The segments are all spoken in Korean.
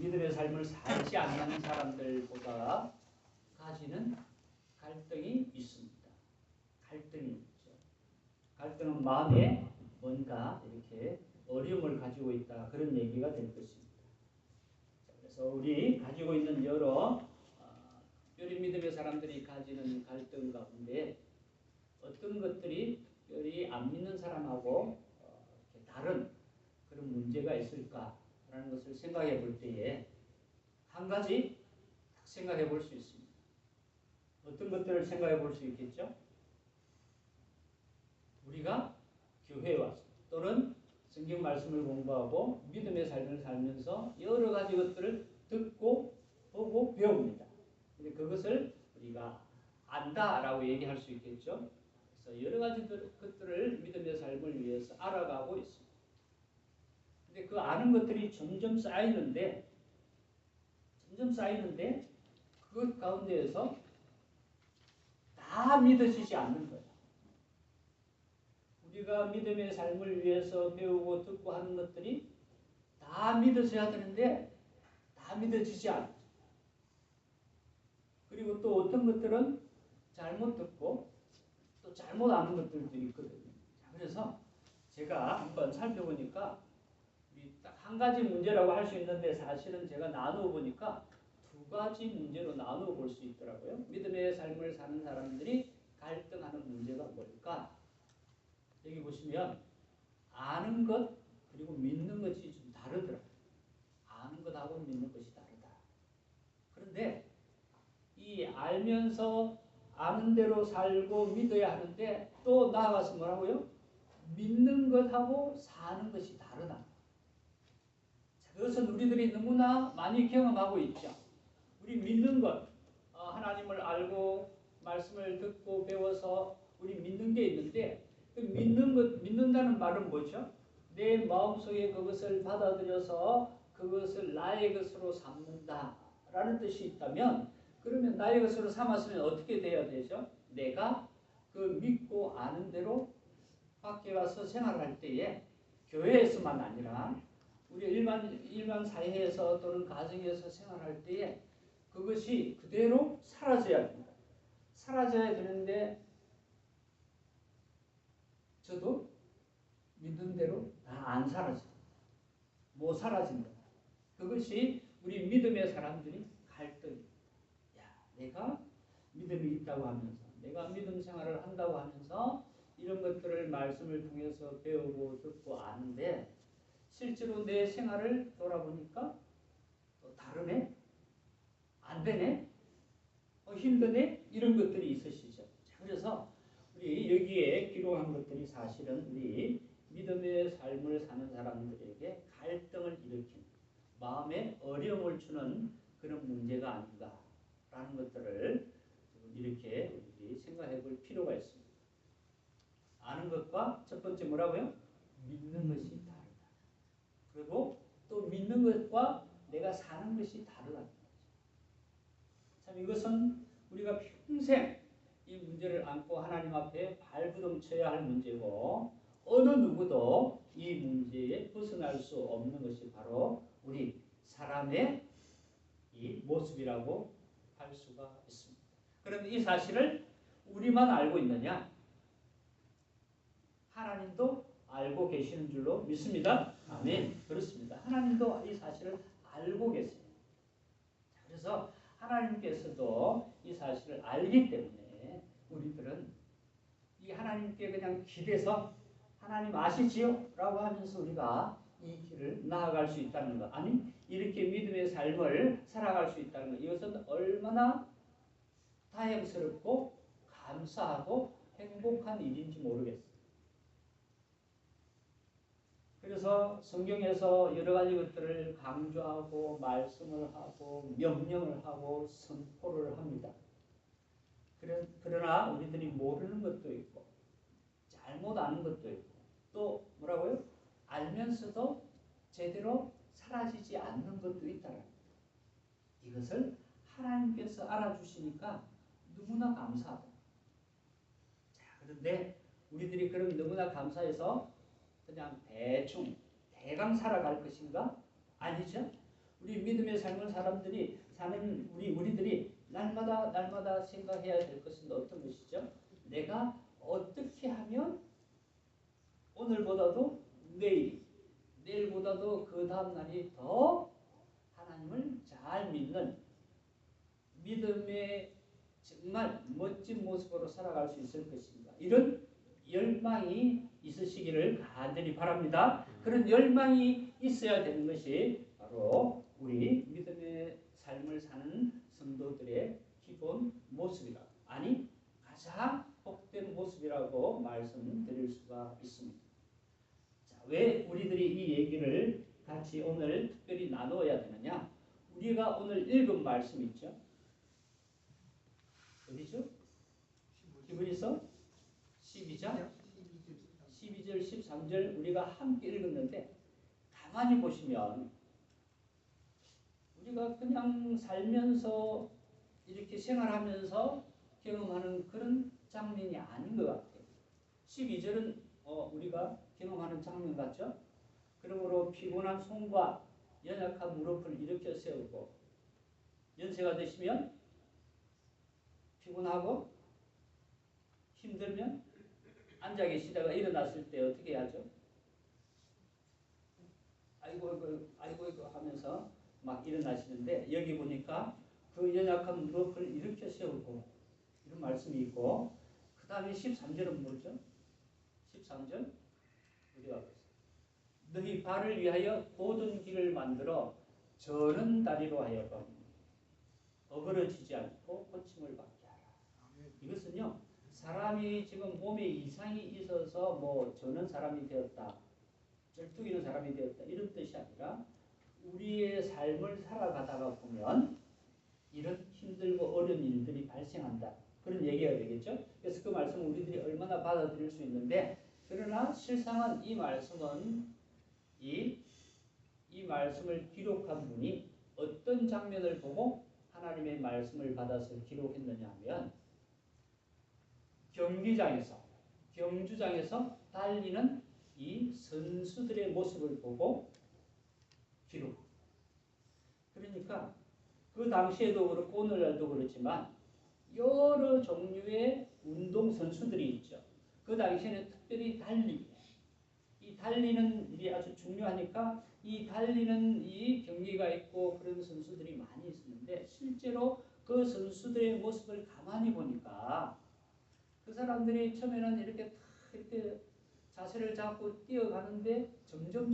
믿음의 삶을 살지 않는 사람들보다 가지는 갈등이 있습니다. 갈등이 있죠. 갈등은 마음에 뭔가 이렇게 어려움을 가지고 있다, 그런 얘기가 될 것입니다. 그래서 우리 가지고 있는 여러 믿음의 사람들이 가지는 갈등 가운데 어떤 것들이 특별히 안 믿는 사람하고 다른 그런 문제가 있을까라는 것을 생각해 볼 때에 한 가지 딱 생각해 볼 수 있습니다. 어떤 것들을 생각해 볼 수 있겠죠? 우리가 교회에 와서 또는 성경 말씀을 공부하고 믿음의 삶을 살면서 여러 가지 것들을 듣고 보고 배웁니다. 근데 그것을 우리가 안다라고 얘기할 수 있겠죠. 그래서 여러 가지 것들을 믿음의 삶을 위해서 알아가고 있습니다. 근데 그 아는 것들이 점점 쌓이는데 그 가운데에서 다 믿어지지 않는 거예요. 우리가 믿음의 삶을 위해서 배우고 듣고 하는 것들이 다 믿어져야 되는데 다 믿어지지 않죠. 그리고 또 어떤 것들은 잘못 듣고 또 잘못 아는 것들도 있거든요. 그래서 제가 한번 살펴보니까 딱 한 가지 문제라고 할 수 있는데 사실은 제가 나누어 보니까 두 가지 문제로 나누어 볼 수 있더라고요. 믿음의 삶을 사는 사람들이 갈등하는 문제가 뭘까? 여기 보시면 아는 것 그리고 믿는 것이 좀 다르더라고요. 아는 것하고 믿는 것이 다르다. 그런데 이 알면서 아는 대로 살고 믿어야 하는데 또 나아가서 뭐라고요? 믿는 것하고 사는 것이 다르다. 그것은 우리들이 너무나 많이 경험하고 있죠. 우리 믿는 것, 하나님을 알고 말씀을 듣고 배워서 우리 믿는 게 있는데 그 믿는다는 말은 뭐죠? 내 마음속에 그것을 받아들여서 그것을 나의 것으로 삼는다라는 뜻이 있다면 그러면 나의 것으로 삼았으면 어떻게 돼야 되죠? 내가 그 믿고 아는 대로 밖에 와서 생활할 때에 교회에서만 아니라 우리 일반 사회에서 또는 가정에서 생활할 때에 그것이 그대로 사라져야 됩니다. 사라져야 되는데 저도 믿은 대로 다 안 사라져요. 못 사라진다. 그것이 우리 믿음의 사람들이 갈등이에요. 내가 믿음이 있다고 하면서 내가 믿음 생활을 한다고 하면서 이런 것들을 말씀을 통해서 배우고 듣고 아는데 실제로 내 생활을 돌아보니까 또 다르네? 안 되네? 힘드네? 이런 것들이 있으시죠. 그래서 우리 여기에 기록한 것들이 사실은 우리 믿음의 삶을 사는 사람들에게 갈등을 일으키는 마음에 어려움을 주는 그런 문제가 아닌가라는 것들을 이렇게 우리 생각해 볼 필요가 있습니다. 아는 것과 첫 번째 뭐라고요? 믿는 것이 다르다. 그리고 또 믿는 것과 내가 사는 것이 다르다. 참 이것은 우리가 평생 이 문제를 안고 하나님 앞에 발부둥쳐야 할 문제고 어느 누구도 이 문제에 벗어날 수 없는 것이 바로 우리 사람의 이 모습이라고 할 수가 있습니다. 그런데 이 사실을 우리만 알고 있느냐? 하나님도 알고 계시는 줄로 믿습니다. 아멘. 그렇습니다. 하나님도 이 사실을 알고 계세요. 그래서 하나님께서도 이 사실을 알기 때문에 우리들은 이 하나님께 그냥 기대서 하나님 아시지요? 라고 하면서 우리가 이 길을 나아갈 수 있다는 것. 아니 이렇게 믿음의 삶을 살아갈 수 있다는 것. 이것은 얼마나 다행스럽고 감사하고 행복한 일인지 모르겠어요. 그래서 성경에서 여러 가지 것들을 강조하고 말씀을 하고 명령을 하고 선포를 합니다. 그러나 우리들이 모르는 것도 있고 잘못 아는 것도 있고 또 뭐라고요? 알면서도 제대로 사라지지 않는 것도 있다는 거예요. 이것을 하나님께서 알아주시니까 너무나 감사하다. 자, 그런데 우리들이 그럼 너무나 감사해서 그냥 대충 대강 살아갈 것인가? 아니죠. 우리 믿음의 삶을 사람들이 사는 우리들이 날마다 생각해야 될 것은 어떤 것이죠? 내가 어떻게 하면 오늘보다도 내일보다도 그 다음 날이 더 하나님을 잘 믿는 믿음의 정말 멋진 모습으로 살아갈 수 있을 것인가. 이런 열망이 있으시기를 간절히 바랍니다. 그런 열망이 있어야 되는 것이 바로 우리 믿음의 삶을 사는 성도들의 기본 모습이다. 아니 가장 복된 모습이라고 말씀드릴 수가 있습니다. 자, 왜 우리들이 이 얘기를 같이 오늘 특별히 나누어야 되느냐? 우리가 오늘 읽은 말씀 있죠? 어디죠? 히브리서 12장 12절 13절 우리가 함께 읽었는데 가만히 보시면 우리가 그냥 살면서 이렇게 생활하면서 경험하는 그런 장면이 아닌 것 같아요. 12절은 우리가 경험하는 장면 같죠? 그러므로 피곤한 손과 연약한 무릎을 일으켜 세우고 연세가 되시면 피곤하고 힘들면 앉아 계시다가 일어났을 때 어떻게 하죠? 아이고 하면서 막 일어나시는데 여기 보니까 그 연약한 무릎을 일으켜 세우고 이런 말씀이 있고 그 다음에 13절은 뭐죠? 13절 우리가 너희 발을 위하여 고든 길을 만들어 저는 다리로 하여금 어그러지지 않고 고침을 받게 하라. 이것은요 사람이 지금 몸에 이상이 있어서 뭐 저는 사람이 되었다, 쩔뚝이는 사람이 되었다 이런 뜻이 아니라 우리의 삶을 살아가다가 보면 이런 힘들고 어려운 일들이 발생한다. 그런 얘기가 되겠죠. 그래서 그 말씀을 우리들이 얼마나 받아들일 수 있는데 그러나 실상은 이 말씀은 이 말씀을 기록한 분이 어떤 장면을 보고 하나님의 말씀을 받아서 기록했느냐 하면 경주장에서 달리는 이 선수들의 모습을 보고 기록. 그러니까 그 당시에도 그렇고 오늘날도 그렇지만 여러 종류의 운동 선수들이 있죠. 그 당시에는 특별히 이 달리는 일이 아주 중요하니까 이 달리는 이 경기가 있고 그런 선수들이 많이 있었는데 실제로 그 선수들의 모습을 가만히 보니까 그 사람들이 처음에는 이렇게 자세를 잡고 뛰어가는데 점점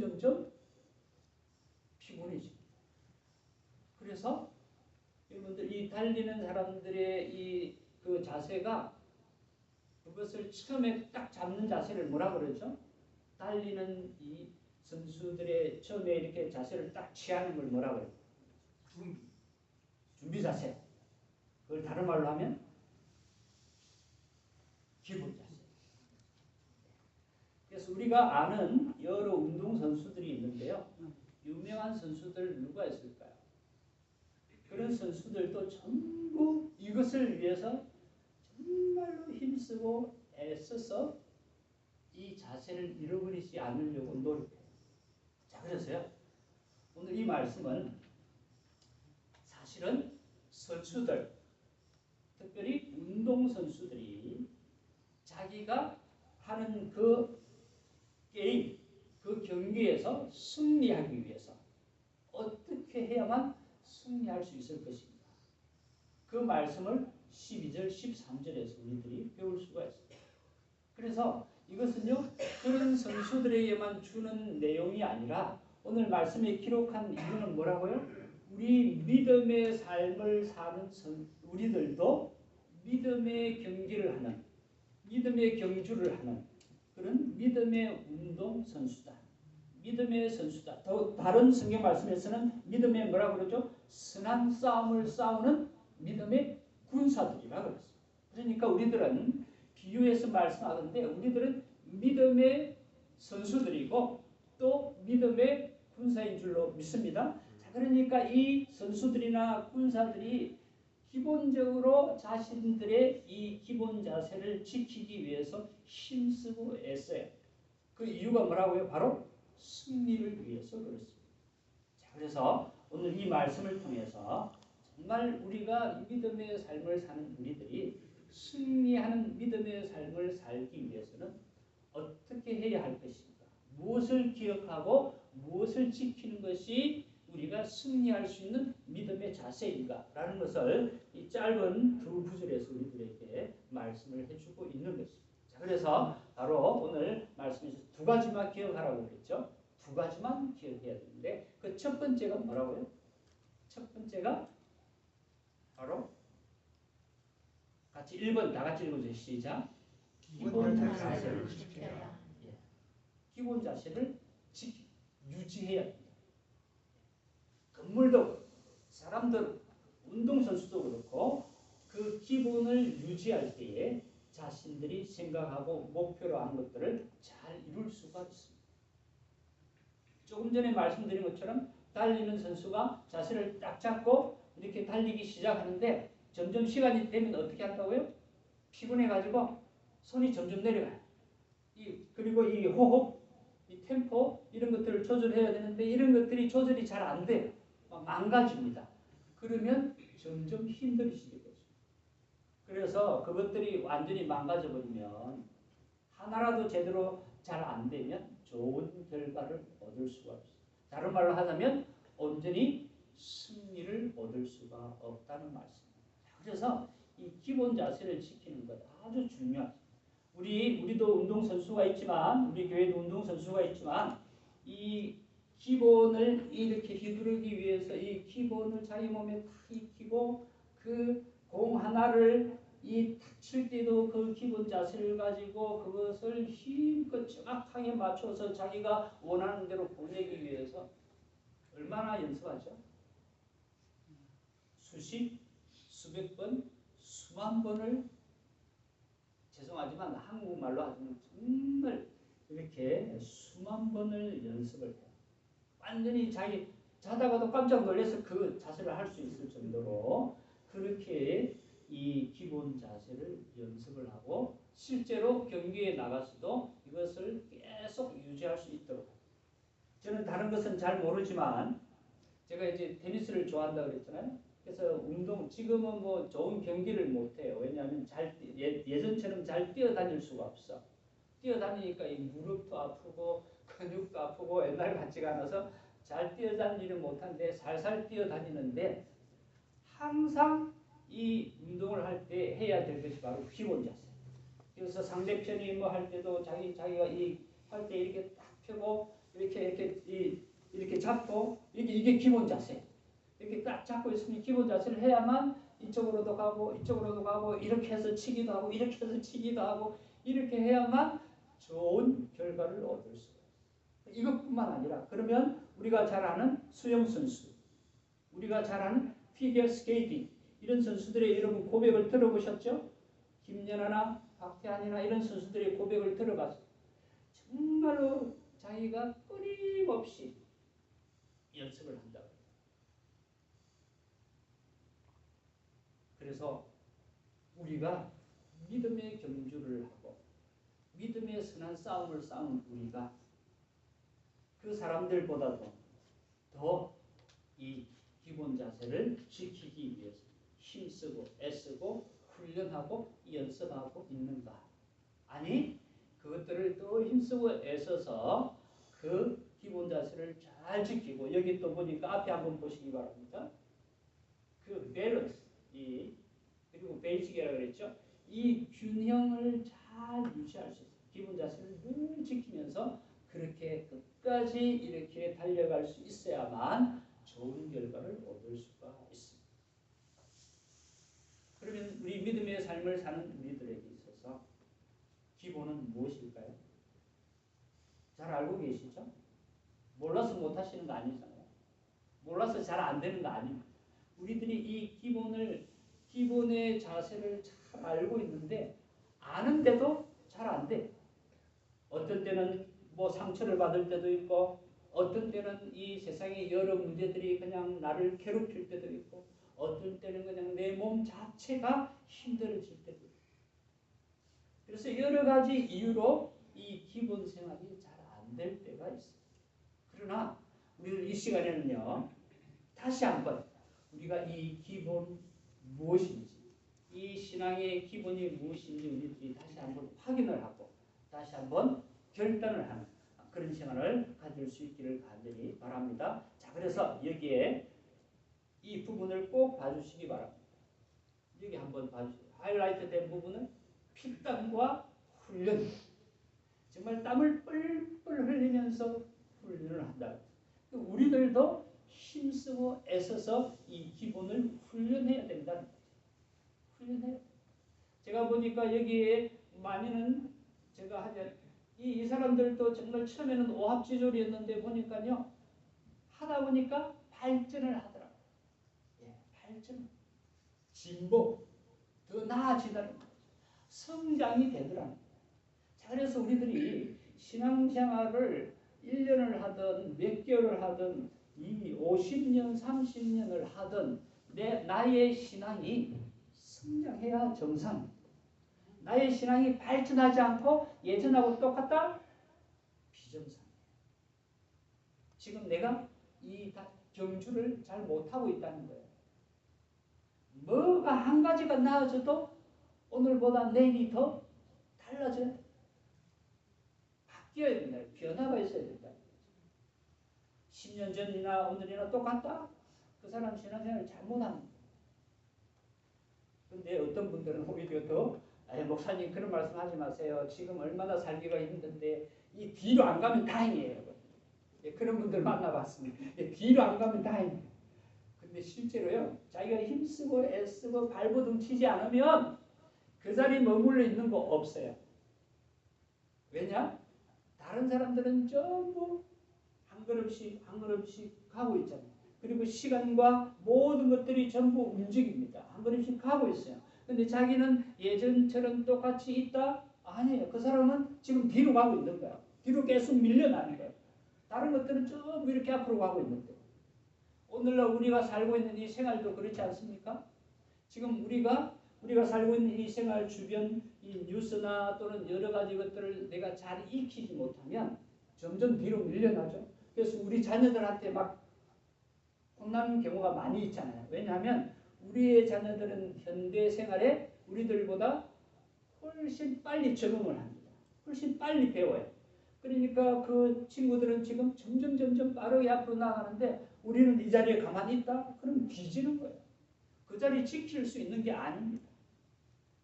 피곤해집니다. 그래서 여러분들 이 달리는 사람들의 그 자세가 그것을 처음에 딱 잡는 자세를 뭐라 그러죠? 달리는 이 선수들의 처음에 이렇게 자세를 딱 취하는 걸 뭐라 그래요? 준비 자세. 그걸 다른 말로 하면 기본 자세. 그래서 우리가 아는 여러 운동 선수들이 있는데요. 유명한 선수들 누가 있을까요? 그런 선수들도 전부 이것을 위해서 정말로 힘쓰고 애써서 이 자세를 잃어버리지 않으려고 노력해요. 자, 그래서요. 오늘 이 말씀은 사실은 선수들, 특별히 운동선수들이 자기가 하는 그 게임, 그 경기에서 승리하기 위해서 어떻게 해야만 승리할 수 있을 것인가. 그 말씀을 12절, 13절에서 우리들이 배울 수가 있습니다. 그래서 이것은요, 그런 선수들에게만 주는 내용이 아니라 오늘 말씀에 기록한 이유는 뭐라고요? 우리 믿음의 삶을 사는 우리들도 믿음의 경기를 하는, 믿음의 경주를 하는 그런 믿음의 운동 선수다. 믿음의 선수다. 또 다른 성경 말씀에서는 믿음의 뭐라고 그러죠? 선한 싸움을 싸우는 믿음의 군사들이라고 그랬어요. 그러니까 우리들은 비유해서 말씀하는데 우리들은 믿음의 선수들이고 또 믿음의 군사인 줄로 믿습니다. 자, 그러니까 이 선수들이나 군사들이 기본적으로 자신들의 이 기본 자세를 지키기 위해서 힘쓰고 애써요. 그 이유가 뭐라고요? 바로 승리를 위해서 그렇습니다. 자, 그래서 오늘 이 말씀을 통해서 정말 우리가 믿음의 삶을 사는 우리들이 승리하는 믿음의 삶을 살기 위해서는 어떻게 해야 할 것인가? 무엇을 기억하고 무엇을 지키는 것이 우리가 승리할 수 있는 믿음의 자세인가? 라는 것을 이 짧은 두 구절에서 우리들에게 말씀을 해주고 있는 것입니다. 자, 그래서 바로 오늘 말씀에서 두 가지만 기억하라고 그랬죠. 두 가지만 기억해야 되는데 그 첫 번째가 뭐라고요? 첫 번째가 바로 같이 1번 다 같이 읽어주세요. 시작. 기본 자세를 지켜야. 기본 자세를 유지해야 합니다. 건물도 사람들 운동선수도 그렇고 그 기본을 유지할 때에 자신들이 생각하고 목표로 하는 것들을 잘 이룰 수가 있습니다. 조금 전에 말씀드린 것처럼 달리는 선수가 자세를 딱 잡고 이렇게 달리기 시작하는데 점점 시간이 되면 어떻게 한다고요? 피곤해가지고 손이 점점 내려가요. 그리고 이 호흡, 이 템포 이런 것들을 조절해야 되는데 이런 것들이 조절이 잘 안 돼요. 망가집니다. 그러면 점점 힘들어지게 되죠. 그래서 그것들이 완전히 망가져버리면 하나라도 제대로 잘 안 되면 좋은 결과를 얻을 수가 없어요. 다른 말로 하자면 온전히 승리를 얻을 수가 없다는 말씀입니다. 그래서 이 기본 자세를 지키는 것 아주 중요하죠. 우리도 운동선수가 있지만 우리 교회도 운동선수가 있지만 이 기본을 이렇게 휘두르기 위해서 이 기본을 자기 몸에 탁 익히고 그 공 하나를 탁 칠 때도 그 기본 자세를 가지고 그것을 힘껏 정확하게 맞춰서 자기가 원하는 대로 보내기 위해서 얼마나 연습하죠? 수십, 수백 번, 수만 번을 죄송하지만 한국말로 하면 정말 이렇게 수만 번을 연습을 해요. 완전히 자기 자다가도 깜짝 놀라서 그 자세를 할 수 있을 정도로 그렇게 이 기본 자세를 연습을 하고 실제로 경기에 나가서도 이것을 계속 유지할 수 있도록. 저는 다른 것은 잘 모르지만 제가 이제 테니스를 좋아한다고 그랬잖아요. 그래서 지금은 뭐 좋은 경기를 못해요. 왜냐하면 예전처럼 잘 뛰어다닐 수가 없어. 뛰어다니니까 이 무릎도 아프고 근육도 아프고 옛날 같지가 않아서 잘 뛰어다니지를 못하는데 살살 뛰어다니는데 항상 이 운동을 할 때 해야 될 것이 바로 기본 자세. 그래서 상대편이 뭐 할 때도 자기가 할 때 이렇게 딱 펴고 이렇게 잡고 이게 기본 자세. 이렇게 딱 잡고 있으면 기본 자세를 해야만 이쪽으로도 가고 이쪽으로도 가고 이렇게 해서 치기도 하고 이렇게 해서 치기도 하고 이렇게 해야만 좋은 결과를 얻을 수가 있어요. 이것뿐만 아니라 그러면 우리가 잘 아는 수영 선수, 우리가 잘 아는 피겨 스케이팅 이런 선수들의 여러분 고백을 들어보셨죠? 김연아나 박태환이나 이런 선수들의 고백을 들어봤어요. 정말로 자기가 끊임없이 연습을 한다고 해요. 그래서 우리가 믿음의 경주를 하고 믿음의 선한 싸움을 싸운 우리가 그 사람들보다도 더 이 기본 자세를 지키기 위해서 힘쓰고 애쓰고 훈련하고 연습하고 있는가? 아니 그것들을 또 힘쓰고 애써서 그 기본 자세를 잘 지키고 여기 또 보니까 앞에 한번 보시기 바랍니다. 그 밸런스 그리고 베이직이라고 그랬죠. 이 균형을 잘 유지할 수 있어요. 기본 자세를 늘 지키면서 그렇게 끝까지 이렇게 달려갈 수 있어야만 좋은 결과를 얻을 수가 있습니다. 그러면 우리 믿음의 삶을 사는 우리들에게 있어서 기본은 무엇일까요? 잘 알고 계시죠? 몰라서 못하시는 거 아니잖아요. 몰라서 잘 안 되는 거 아닙니다. 우리들이 이 기본의 자세를 잘 알고 있는데 아는데도 잘 안 돼. 어떤 때는 뭐 상처를 받을 때도 있고 어떤 때는 이 세상의 여러 문제들이 그냥 나를 괴롭힐 때도 있고 어떤 때는 그냥 내 몸 자체가 힘들어질 때도 있고 그래서 여러 가지 이유로 이 기본 생활이 잘 안 될 때가 있어요. 그러나 우리는 이 시간에는요 다시 한번 우리가 이 기본 무엇인지, 이 신앙의 기본이 무엇인지 우리들이 다시 한번 확인을 하고 다시 한번 결단을 하는 그런 시간을 가질 수 있기를 간절히 바랍니다. 자, 그래서 여기에 이 부분을 꼭 봐주시기 바랍니다. 여기 한번 봐주세요. 하이라이트 된 부분은 피땀과 훈련. 정말 땀을 뻘뻘 흘리면서 훈련을 한다. 우리들도 힘쓰고 애써서 이 기본을 훈련해야 된다는 거죠. 훈련해요. 제가 보니까 여기에 많이는 제가 하자 이 사람들도 정말 처음에는 오합지졸이었는데 보니까요 하다 보니까 발전을 하더라고요. 예, 발전, 진보, 더 나아지다는 거죠. 성장이 되더라는 거예요. 자, 그래서 우리들이 신앙생활을 1년을 하든 몇 개월을 하든 이 50년, 30년을 하든 나의 신앙이 성장해야 정상. 나의 신앙이 발전하지 않고 예전하고 똑같다? 비정상이에요. 지금 내가 이 경주를 잘 못하고 있다는 거예요. 뭐가 한 가지가 나아져도 오늘보다 내일이 더 달라져야 돼. 바뀌어야 된다. 변화가 있어야 된다. 10년 전이나 오늘이나 똑같다? 그 사람 신앙생활을 잘못하는 거예요. 근데 어떤 분들은 오히려 더 목사님 그런 말씀 하지 마세요. 지금 얼마나 살기가 힘든데 이 뒤로 안 가면 다행이에요. 예, 그런 분들 만나봤습니다. 예, 뒤로 안 가면 다행이에요. 근데 실제로요. 자기가 힘쓰고 애쓰고 발버둥 치지 않으면 그 자리에 머물러 있는 거 없어요. 왜냐? 다른 사람들은 전부 한 걸음씩 한 걸음씩 가고 있잖아요. 그리고 시간과 모든 것들이 전부 움직입니다. 한 걸음씩 가고 있어요. 근데 자기는 예전처럼 똑같이 있다? 아니에요. 그 사람은 지금 뒤로 가고 있는 거예요. 뒤로 계속 밀려나는 거예요. 다른 것들은 전부 이렇게 앞으로 가고 있는데 오늘날 우리가 살고 있는 이 생활도 그렇지 않습니까? 지금 우리가 살고 있는 이 생활 주변 이 뉴스나 또는 여러 가지 것들을 내가 잘 익히지 못하면 점점 뒤로 밀려나죠. 그래서 우리 자녀들한테 막 혼나는 경우가 많이 있잖아요. 왜냐하면 우리의 자녀들은 현대 생활에 우리들보다 훨씬 빨리 적응을 합니다. 훨씬 빨리 배워요. 그러니까 그 친구들은 지금 점점 빠르게 앞으로 나가는데 우리는 이 자리에 가만히 있다? 그럼 뒤지는 거예요. 그 자리 지킬 수 있는 게 아닙니다.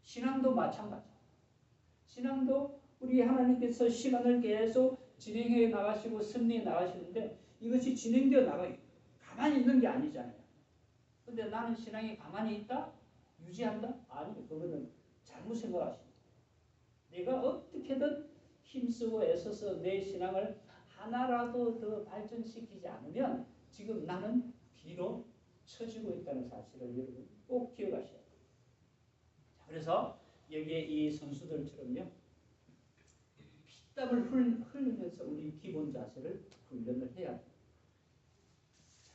신앙도 마찬가지. 신앙도 우리 하나님께서 시간을 계속 진행해 나가시고 승리해 나가시는데 이것이 진행되어 나가요. 가만히 있는 게 아니잖아요. 근데 나는 신앙이 가만히 있다? 유지한다? 아니요. 그거는 잘못 생각하십니다. 내가 어떻게든 힘쓰고 애써서 내 신앙을 하나라도 더 발전시키지 않으면 지금 나는 뒤로 처지고 있다는 사실을 여러분 꼭 기억하셔야 돼요. 그래서 여기에 이 선수들처럼요. 피땀을 흘리면서 우리 기본 자세를 훈련을 해야 돼요.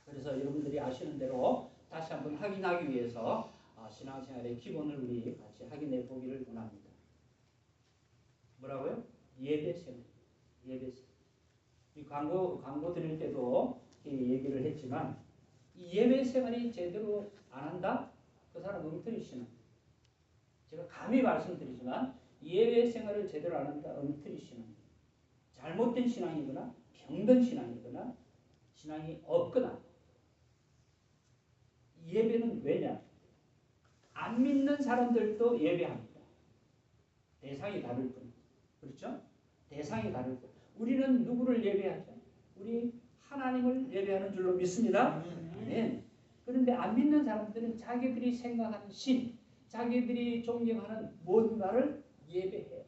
그래서 여러분들이 아시는 대로 다시 한번 확인하기 위해서 신앙생활의 기본을 우리 같이 확인해 보기를 원합니다. 뭐라고요? 예배생활. 예배생활. 이 광고 드릴 때도 얘기를 했지만 이 예배생활이 제대로 안 한다? 그 사람 엉터리 신앙. 제가 감히 말씀드리지만 예배생활을 제대로 안 한다? 엉터리 신앙. 잘못된 신앙이거나 병든 신앙이거나 신앙이 없거나 예배는 왜냐? 안 믿는 사람들도 예배합니다. 대상이 다를 뿐. 그렇죠? 대상이 다를 뿐. 우리는 누구를 예배하죠? 우리 하나님을 예배하는 줄로 믿습니다. 네. 그런데 안 믿는 사람들은 자기들이 생각하는 신, 자기들이 존경하는 뭔가를 예배해요.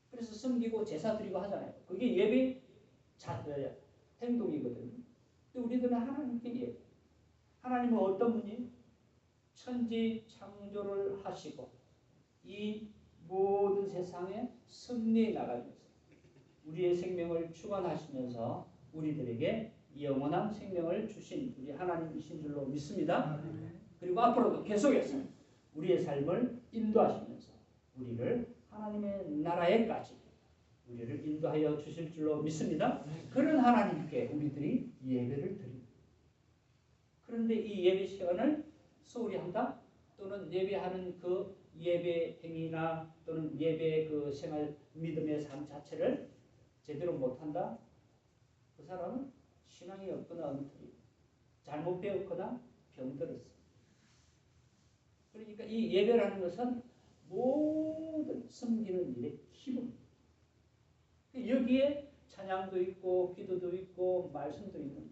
그래서 섬기고 제사 드리고 하잖아요. 그게 예배 행동이거든요. 근데 우리들은 하나님께 예배. 하나님은 어떤 분이 천지 창조를 하시고 이 모든 세상에 승리해 나가면서 우리의 생명을 주관하시면서 우리들에게 영원한 생명을 주신 우리 하나님이신 줄로 믿습니다. 그리고 앞으로도 계속해서 우리의 삶을 인도하시면서 우리를 하나님의 나라에까지 우리를 인도하여 주실 줄로 믿습니다. 그런 하나님께 우리들이 예배를 드립니다. 그런데 이 예배 시간을 소홀히 한다? 또는 예배하는 그 예배 행위나 또는 예배 그 생활 믿음의 삶 자체를 제대로 못한다? 그 사람은 신앙이 없거나 엉터리, 잘못 배웠거나 병들었어. 그러니까 이 예배라는 것은 모든 섬기는 일의 기본. 여기에 찬양도 있고 기도도 있고 말씀도 있는 거예요.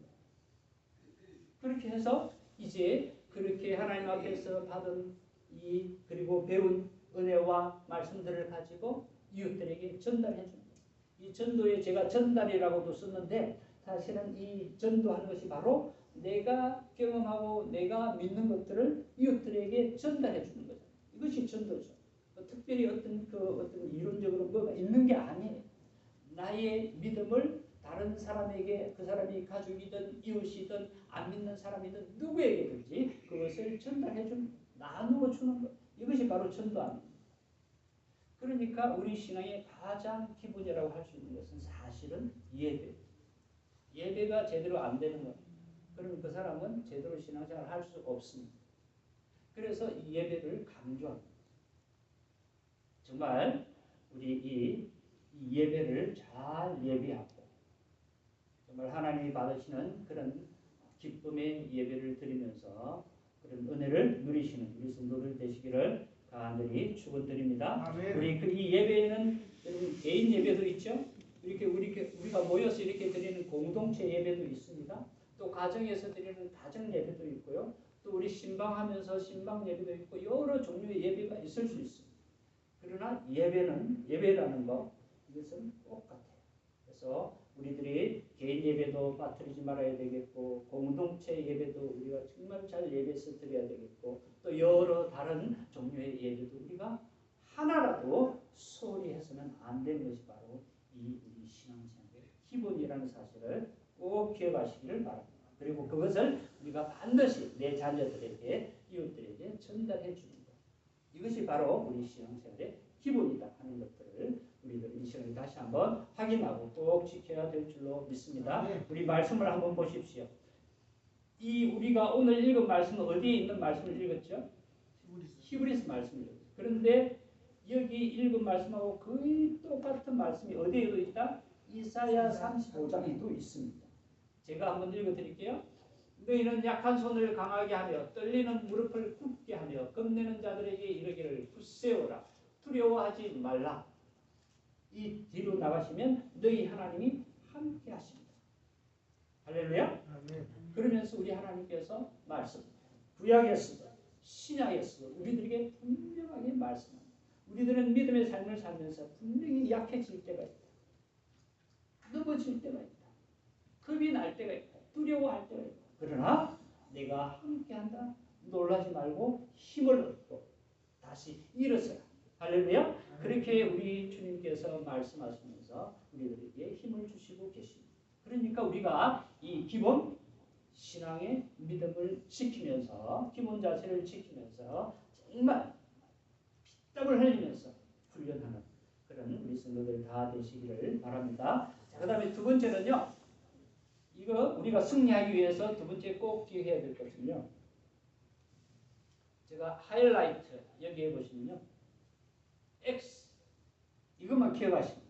그렇게 해서 이제 그렇게 하나님 앞에서 받은 이 그리고 배운 은혜와 말씀들을 가지고 이웃들에게 전달해 줍니다. 이 전도에 제가 전달이라고도 썼는데 사실은 이 전도하는 것이 바로 내가 경험하고 내가 믿는 것들을 이웃들에게 전달해 주는 거죠. 이것이 전도죠. 특별히 어떤 이론적으로 뭐가 있는 게 아니에요. 나의 믿음을 다른 사람에게 그 사람이 가족이든 이웃이든 안 믿는 사람이든 누구에게든지 그것을 전달해 준 나누어 주는 것. 이것이 바로 전도합니다. 그러니까 우리 신앙의 가장 기본이라고 할 수 있는 것은 사실은 예배. 예배가 제대로 안 되는 것. 그러면 그 사람은 제대로 신앙생활을 할 수 없습니다. 그래서 이 예배를 강조합니다. 정말 우리 이 예배를 잘 예배하고 정말 하나님이 받으시는 그런 기쁨의 예배를 드리면서 그런 은혜를 누리시는 우리 성도들 되시기를 간절히 축원드립니다. 아멘. 우리 이 예배에는 개인 예배도 있죠. 이렇게 우리가 모여서 이렇게 드리는 공동체 예배도 있습니다. 또 가정에서 드리는 가정 예배도 있고요. 또 우리 신방하면서 신방 예배도 있고 여러 종류의 예배가 있을 수 있습니다. 그러나 예배라는 거 이것은 똑같아요. 그래서 우리들이 개인 예배도 빠뜨리지 말아야 되겠고 공동체 예배도 우리가 정말 잘 예배해서 드려야 되겠고 또 여러 다른 종류의 예배도 우리가 하나라도 소홀히 해서는 안 되는 것이 바로 이 우리 신앙생활의 기본이라는 사실을 꼭 기억하시기를 바랍니다. 그리고 그것을 우리가 반드시 내 자녀들에게 이웃들에게 전달해 주는 것. 이것이 바로 우리 신앙생활의 기본이다 하는 것들을 우리들 이 시간에 다시 한번 확인하고 꼭 지켜야 될 줄로 믿습니다. 우리 말씀을 한번 보십시오. 이 우리가 오늘 읽은 말씀은 어디에 있는 말씀을 읽었죠? 히브리서 말씀을 읽었죠. 그런데 여기 읽은 말씀하고 거의 똑같은 말씀이 어디에도 있다? 이사야 35장에도 있습니다. 제가 한번 읽어드릴게요. 너희는 약한 손을 강하게 하며 떨리는 무릎을 굳게 하며 겁내는 자들에게 이르기를 굳세우라. 두려워하지 말라. 이 뒤로 나가시면 너희 하나님이 함께 하십니다. 할렐루야. 그러면서 우리 하나님께서 말씀 구약에서도 신약에서도 우리들에게 분명하게 말씀합니다. 우리들은 믿음의 삶을 살면서 분명히 약해질 때가 있다. 넘어질 때가 있다. 겁이 날 때가 있다. 두려워할 때가 있다. 그러나 내가 함께한다. 놀라지 말고 힘을 얻고 다시 일어서라. 할렐루야. 그렇게 우리 주님께서 말씀하시면서 우리들에게 힘을 주시고 계십니다. 그러니까 우리가 이 기본 신앙의 믿음을 지키면서 기본 자세를 지키면서 정말 피땀을 흘리면서 훈련하는 그런 우리 성도들 다 되시기를 바랍니다. 자, 그 다음에 두 번째는요. 이거 우리가 승리하기 위해서 두 번째 꼭 기억해야 될 것은요. 제가 하이라이트 여기에 보시면요. X 이것만 기억하십니다.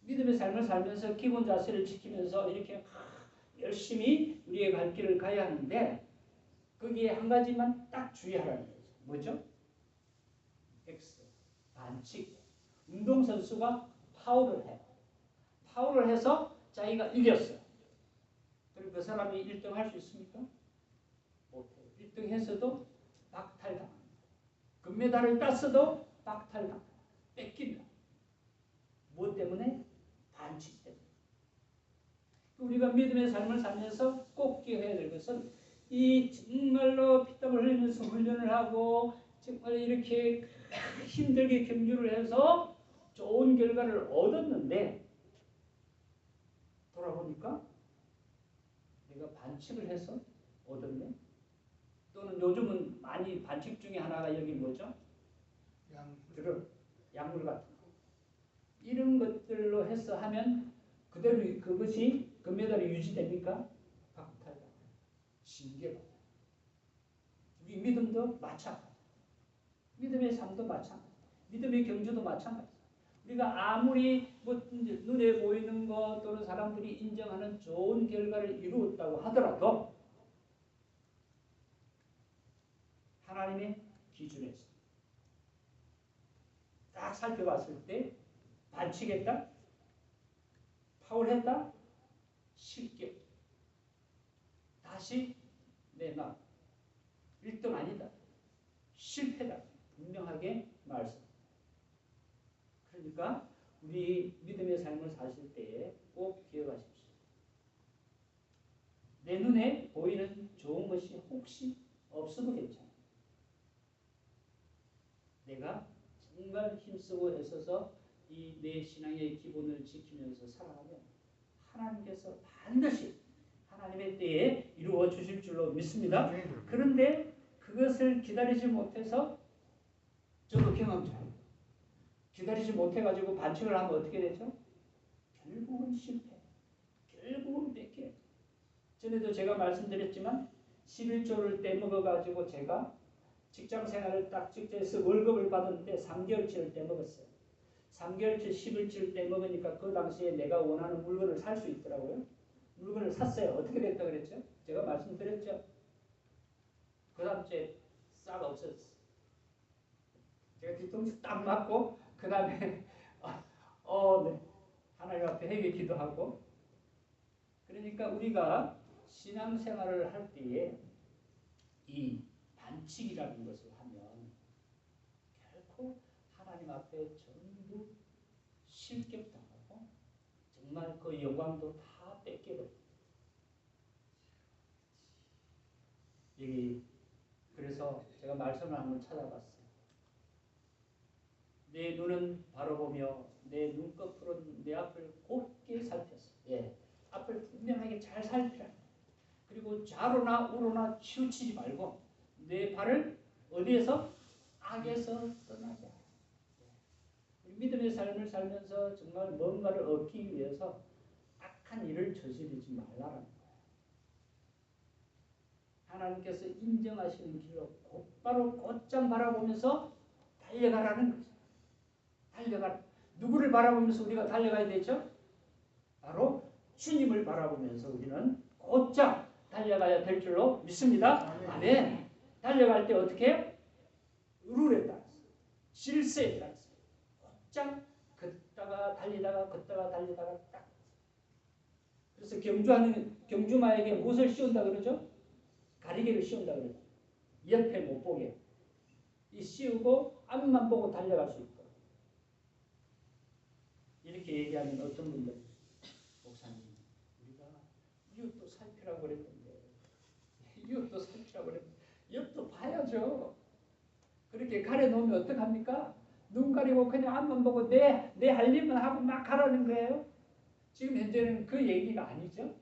믿음의 삶을 살면서 기본 자세를 지키면서 이렇게 열심히 우리의 갈 길을 가야 하는데 거기에 한 가지만 딱 주의하라는 거죠. 뭐죠? X 반칙. 운동선수가 파울을 해요. 파울을 해서 자기가 이겼어요. 그리고 그 사람이 1등 할 수 있습니까? 못해요. 1등 했어도 박탈당합니다. 금메달을 땄어도 박탈당합니다. 뺏깁니다. 무엇 때문에? 반칙 때문에. 우리가 믿음의 삶을 살면서 꼭 기억해야 될 것은 이 정말로 피땀을 흘리면서 훈련을 하고 정말 이렇게 힘들게 경주를 해서 좋은 결과를 얻었는데 돌아보니까 내가 반칙을 해서 얻었네. 또는 요즘은 많이 반칙 중에 하나가 여기 뭐죠? 약물 같은 거. 이런 것들로 해서 하면 그대로 그것이 금메달이 유지됩니까? 박탈당. 징계받아요. 우리 믿음도 마찬가지. 믿음의 삶도 마찬가지. 믿음의 경주도 마찬가지. 우리가 아무리 뭐 눈에 보이는 것 또는 사람들이 인정하는 좋은 결과를 이루었다고 하더라도 하나님의 기준에서 딱 살펴봤을 때 반칙했다, 파울했다, 실격, 다시 내놔, 1등 아니다, 실패다, 분명하게 말씀. 그러니까 우리 믿음의 삶을 사실 때 꼭 기억하십시오. 내 눈에 보이는 좋은 것이 혹시 없어도 괜찮아요. 내가 정말 힘쓰고 애써서 이 내 신앙의 기본을 지키면서 살아가면 하나님께서 반드시 하나님의 때에 이루어 주실 줄로 믿습니다. 그런데 그것을 기다리지 못해서 저도 경험자예요. 기다리지 못해가지고 반칙을 하면 어떻게 되죠? 결국은 실패, 결국은 뺏겨요. 전에도 제가 말씀드렸지만 11조를 떼먹어가지고 제가 직장생활을 딱 직전에서 월급을 받았는데 3개월치를 떼먹었어요. 3개월치 11조를 떼먹으니까 그 당시에 내가 원하는 물건을 살 수 있더라고요. 물건을 샀어요. 어떻게 됐다 그랬죠? 제가 말씀드렸죠. 그 다음 주에 싹 없어졌어요. 제가 뒤통수 딱 맞고 그 다음에 네. 하나님 앞에 회개 기도하고. 그러니까 우리가 신앙생활을 할 때에 이 반칙이라는 것을 하면 결코 하나님 앞에 전부 실격당하고 정말 그 영광도 다 뺏겨버려요. 여기 그래서 제가 말씀을 한번 찾아봤어요. 내 눈은 바라보며 내 눈꺼풀은 내 앞을 곱게 살폈어. 예, 앞을 분명하게 잘 살피라. 그리고 좌로나 우로나 치우치지 말고 내 발을 어디에서? 악에서 떠나게 하라. 믿음의 삶을 살면서 정말 뭔가를 얻기 위해서 악한 일을 저지르지 말라는 거예요. 하나님께서 인정하시는 길로 곧바로 곧장 바라보면서 달려가라는 거죠. 달려가. 누구를 바라보면서 우리가 달려가야 되죠? 바로 주님을 바라보면서 우리는 곧장 달려가야 될 줄로 믿습니다. 아멘. 달려갈 때 어떻게 해요? 룰에 따라서, 질서에 따라서 곧장 걷다가 달리다가 걷다가 달리다가 딱. 그래서 경주마에게 무엇을 씌운다 그러죠? 가리개를 씌운다 그러죠. 옆에 못 보게. 이 씌우고 앞만 보고 달려갈 수 있고. 이렇게 얘기하면 어떤 분들, 목사님, 우리가 이웃도 살피라고 그랬는데, 이웃도 살피라고 그랬는데, 옆도 봐야죠. 그렇게 가려놓으면 어떡합니까? 눈 가리고 그냥 앞만 보고 내 할 일만 하고 막 가라는 거예요. 지금 현재는 그 얘기가 아니죠.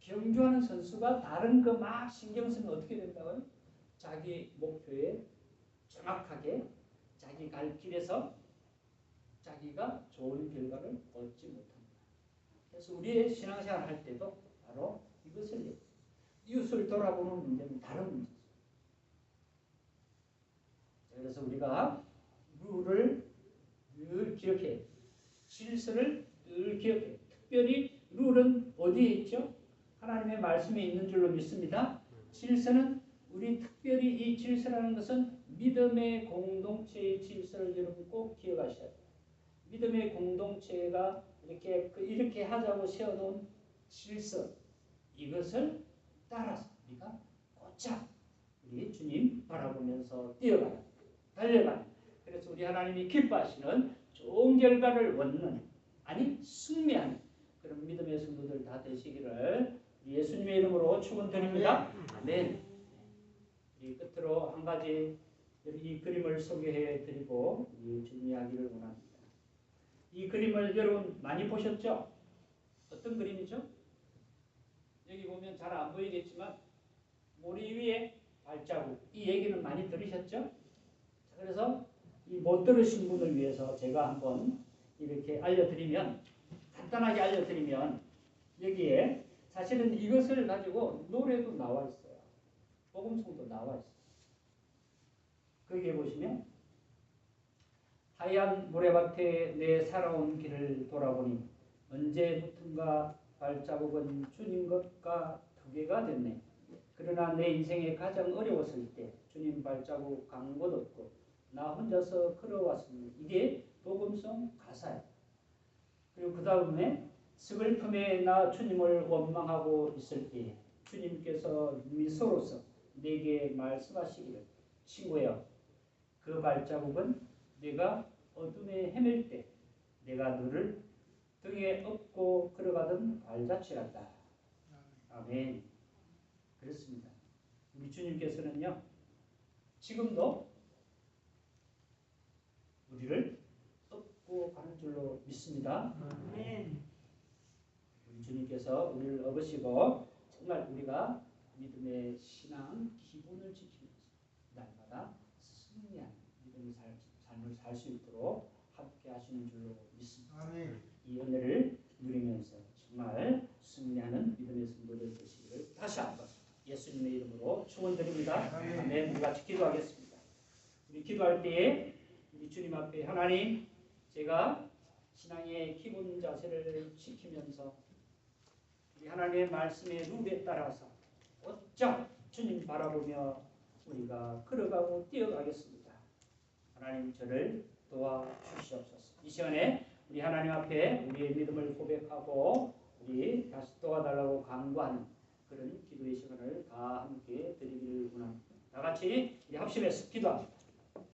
경주하는 선수가 다른 거 막 신경 쓰면 어떻게 된다고요? 자기 목표에 정확하게 자기 갈 길에서 자기가 좋은 결과를 얻지 못합니다. 그래서 우리의 신앙생활 할 때도 바로 이것을 이웃을 돌아보는 문제는 다른 문제죠. 그래서 우리가 룰을 늘 기억해, 질서를 늘 기억해. 특별히 룰은 어디에 있죠? 하나님의 말씀에 있는 줄로 믿습니다. 질서는 우리 특별히 이 질서라는 것은 믿음의 공동체의 질서를 여러분 꼭 기억하셔야 돼요. 믿음의 공동체가 이렇게 하자고 세워놓은 질서, 이것을 따라서 우리가 곧장 우리 주님 바라보면서 뛰어가는, 달려가는. 그래서 우리 하나님이 기뻐하시는 좋은 결과를 얻는, 아니 승리하는 그런 믿음의 성도들 다 되시기를 예수님의 이름으로 축원드립니다. 아멘. 이 끝으로 한 가지 이 그림을 소개해 드리고 좀 이야기를 원합니다. 이 그림을 여러분 많이 보셨죠? 어떤 그림이죠? 여기 보면 잘 안 보이겠지만 모리 위에 발자국, 이 얘기는 많이 들으셨죠? 그래서 이 못 들으신 분을 위해서 제가 한번 이렇게 알려드리면, 간단하게 알려드리면, 여기에 사실은 이것을 가지고 노래도 나와 있어요. 복음성도 나와 있어요. 거기에 보시면 하얀 모래밭에 내 살아온 길을 돌아보니 언제부턴가 발자국은 주님 것과 두 개가 됐네. 그러나 내 인생에 가장 어려웠을 때 주님 발자국 간 곳 없고 나 혼자서 걸어왔습니다. 이게 복음성 가사예요. 그리고 그 다음에 슬픔에 나 주님을 원망하고 있을 때 주님께서 미소로서 내게 말씀하시기를 친구여 그 발자국은 내가 어둠에 헤맬 때 내가 너를 등에 업고 걸어가던 발자취란다. 아멘. 그렇습니다. 우리 주님께서는요 지금도 우리를 업고 가는 줄로 믿습니다. 아멘. 우리 주님께서 우리를 업으시고 정말 우리가 믿음의 신앙 기본을 지키면서 날마다 승리하는 믿음의 삶을 살 수 있도록 함께 하시는 줄로 믿습니다. 아멘. 이 은혜를 누리면서 정말 승리하는 믿음의 성도들 되시기를 다시 한번 예수님의 이름으로 축원드립니다. 아멘. 우리 같이 기도하겠습니다. 우리 기도할 때에 우리 주님 앞에 하나님 제가 신앙의 기본 자세를 지키면서 우리 하나님의 말씀의 룰에 따라서 곧장 주님 바라보며 우리가 걸어가고 뛰어가겠습니다. 하나님 저를 도와주시옵소서. 이 시간에 우리 하나님 앞에 우리의 믿음을 고백하고 우리 다시 도와달라고 간구하는 그런 기도의 시간을 다 함께 드리기를 원합니다. 다 같이 우리 합심해서 기도합니다.